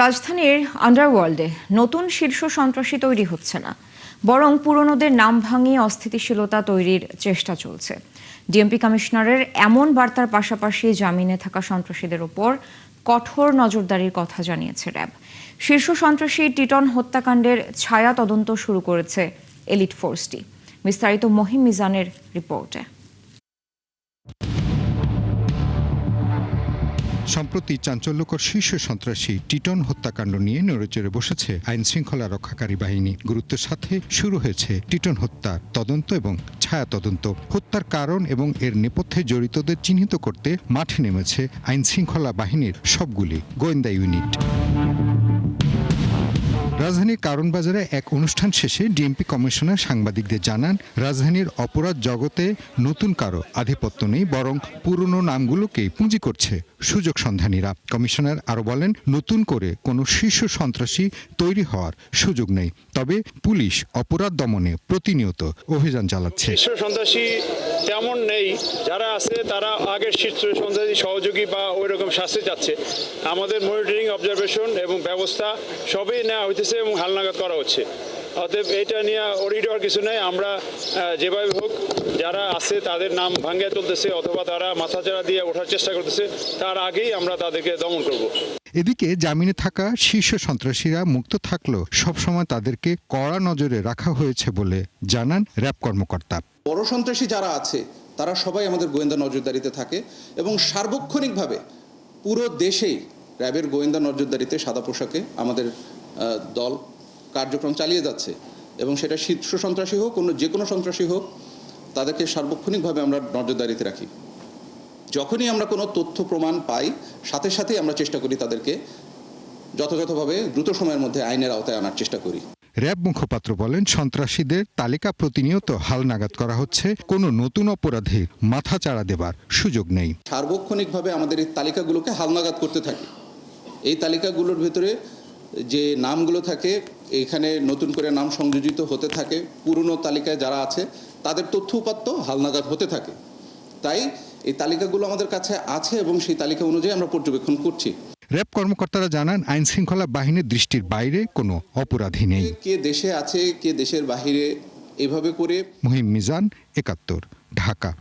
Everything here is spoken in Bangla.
রাজধানীর আন্ডারওয়ার্ল্ডে নতুন শীর্ষ সন্ত্রাসী তৈরি হচ্ছে না, বরং পুরনোদের নাম ভাঙিয়ে অস্থিতিশীলতা তৈরির চেষ্টা চলছে। ডিএমপি কমিশনারের এমন বার্তার পাশাপাশি জামিনে থাকা সন্ত্রাসীদের ওপর কঠোর নজরদারির কথা জানিয়েছে র্যাব। শীর্ষ সন্ত্রাসী টিটন হত্যাকাণ্ডের ছায়া তদন্ত শুরু করেছে এলিট ফোর্সটি। বিস্তারিত মহিম মিজানের রিপোর্টে। সম্প্রতি চাঞ্চল্যকর শীর্ষ সন্ত্রাসী টিটন হত্যাকাণ্ড নিয়ে নড়েচড়ে বসেছে আইন শৃঙ্খলা রক্ষাকারী বাহিনী। গুরুত্বের সাথে শুরু হয়েছে টিটন হত্যার তদন্ত এবং ছায়া তদন্ত। হত্যার কারণ এবং এর নেপথ্যে জড়িতদের চিহ্নিত করতে মাঠে নেমেছে আইন শৃঙ্খলা বাহিনীর সবগুলি গোয়েন্দা ইউনিট। রাজধানীর কারণ বাজারে এক অনুষ্ঠান শেষে ডিএমপি কমিশনার সাংবাদিকদের জানান, রাজধানীর অপরাধ জগতে নতুন কারো আধিপত্য নেই, বরং পুরনো নামগুলোকেই পুঁজি করছে সুযোগ সন্ধানীরা। কমিশনার আরও বলেন, নতুন করে কোনো শীর্ষ সন্ত্রাসী তৈরি হওয়ার সুযোগ নেই, তবে পুলিশ অপরাধ দমনে প্রতিনিয়ত অভিযান চালাচ্ছে। শীর্ষ সন্ত্রাসী তেমন নেই, যারা আছে তারা আগের শীর্ষ সন্ত্রাসী সহযোগী বা ওই রকম শাস্তি যাচ্ছে। আমাদের মনিটরিং, অবজারভেশন এবং ব্যবস্থা সবই নেওয়া হইতেছে এবং হালনাগাদ করা হচ্ছে। অতএব এটা নিয়ে অরিড হওয়ার কিছু নেই। আমরা যেভাবে হোক যারা আছে তাদের নাম ভাঙিয়ে তুলতেছে অথবা তারা মাথাচাড়া দিয়ে ওঠার চেষ্টা করতেছে, তার আগেই আমরা তাদেরকে দমন করব। এদিকে জামিনে থাকা শীর্ষ সন্ত্রাসীরা মুক্ত থাকলেও সবসময় তাদেরকে কড়া নজরে রাখা হয়েছে বলে জানান র্যাব কর্মকর্তা। বড় সন্ত্রাসী যারা আছে তারা সবাই আমাদের গোয়েন্দা নজরদারিতে থাকে এবং সার্বক্ষণিকভাবে পুরো দেশেই র্যাবের গোয়েন্দা নজরদারিতে সাদা পোশাকে আমাদের দল কার্যক্রম চালিয়ে যাচ্ছে এবং সেটা শীর্ষ সন্ত্রাসী হোক, যে কোনো সন্ত্রাসী হোক, তাদেরকে সার্বক্ষণিকভাবে আমরা নজরদারিতে রাখি। যখনই আমরা কোনো তথ্য প্রমাণ পাই, সাথে সাথেই আমরা চেষ্টা করি তাদেরকে যথাযথভাবে দ্রুত সময়ের মধ্যে আইনের আওতায় আনার চেষ্টা করি। র্যাব মুখপাত্র বলেন, সন্ত্রাসীদের তালিকা প্রতিনিয়ত হালনাগাদ করা হচ্ছে, কোনো নতুন অপরাধীর মাথা চাড়া দেবার সুযোগ নেই। সার্বক্ষণিকভাবে আমাদের এই তালিকাগুলোকে হালনাগাদ করতে থাকি। এই তালিকাগুলোর ভেতরে যে নামগুলো থাকে, এখানে নতুন করে নাম সংযোজিত হতে থাকে, পুরনো তালিকায় যারা আছে তাদের তথ্য উপাত্ত হালনাগাদ হতে থাকে। তাই এই তালিকাগুলো আমাদের কাছে আছে এবং সেই তালিকা অনুযায়ী আমরা পর্যবেক্ষণ করছি। র্যাব কর্মকর্তারা জানান, আইন শৃঙ্খলা বাহিনীর দৃষ্টির বাইরে কোনো অপরাধী নেই। কে দেশে আছে, কে দেশের বাহিরে, এভাবে করে। মহিম মিজান, ৭১, ঢাকা।